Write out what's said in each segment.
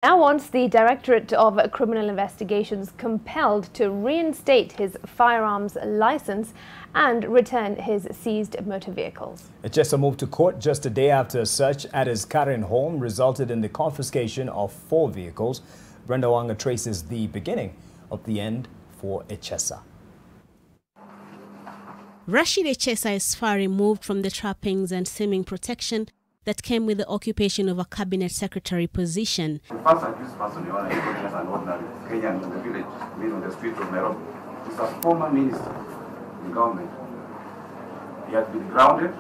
Now wants the Directorate of Criminal Investigations compelled to reinstate his firearms license and return his seized motor vehicles. Echesa moved to court just a day after a search at his current home resulted in the confiscation of 4 vehicles. Brenda Wanga traces the beginning of the end for Echesa. Rachid Echesa is far removed from the trappings and seeming protection that came with the occupation of a cabinet secretary position. The first accused person you want to as an ordinary Kenyan in the village, living on the street of Nairobi, is a former minister in the government. He had been grounded.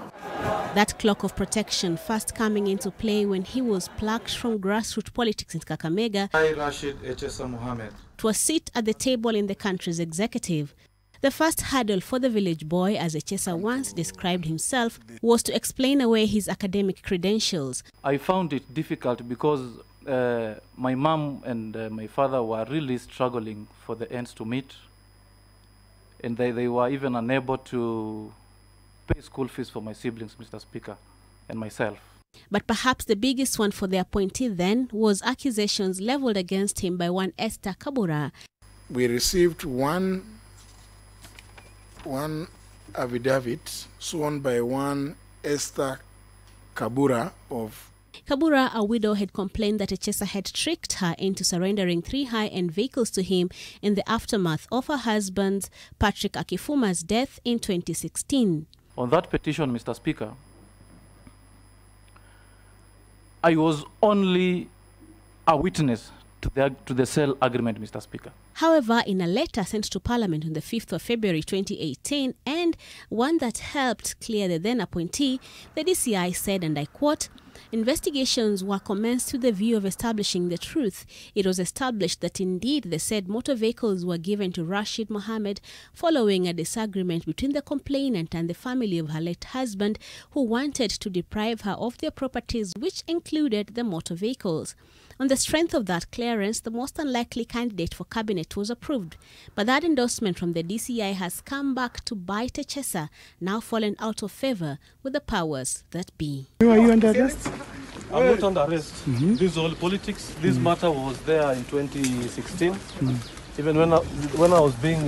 That cloak of protection first coming into play when he was plucked from grassroots politics in Kakamega Rachid Echesa Mohammed to a seat at the table in the country's executive. The first hurdle for the village boy, as Echesa once described himself, was to explain away his academic credentials. I found it difficult because my mom and my father were really struggling for the ends to meet, and they were even unable to pay school fees for my siblings, Mr. Speaker, and myself. But perhaps the biggest one for the appointee then was accusations leveled against him by one Esther Kabura. We received one affidavit sworn by one Esther Kabura of Kabura, a widow, had complained that Echesa had tricked her into surrendering 3 high-end vehicles to him in the aftermath of her husband Patrick Akifuma's death in 2016. On that petition, Mr. Speaker, I was only a witness to the sale agreement, Mr. Speaker. However, in a letter sent to Parliament on the 5th of February 2018, and one that helped clear the then appointee, the DCI said, and I quote, "Investigations were commenced with the view of establishing the truth. It was established that indeed the said motor vehicles were given to Rachid Mohammed following a disagreement between the complainant and the family of her late husband, who wanted to deprive her of their properties, which included the motor vehicles. On the strength of that clearance, the most unlikely candidate for cabinet was approved. But that endorsement from the DCI has come back to bite Echesa, now fallen out of favor with the powers that be." Are you under arrest? I'm not under arrest. This is all politics. This matter was there in 2016, even when I was being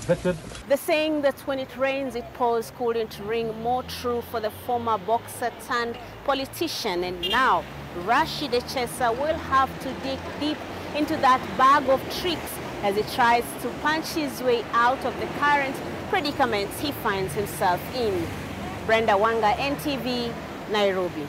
vetted. The saying that when it rains, it pours couldn't ring more true for the former boxer turned politician. And now, Rachid Echesa will have to dig deep into that bag of tricks as he tries to punch his way out of the current predicaments he finds himself in. Brenda Wanga, NTV, Nairobi.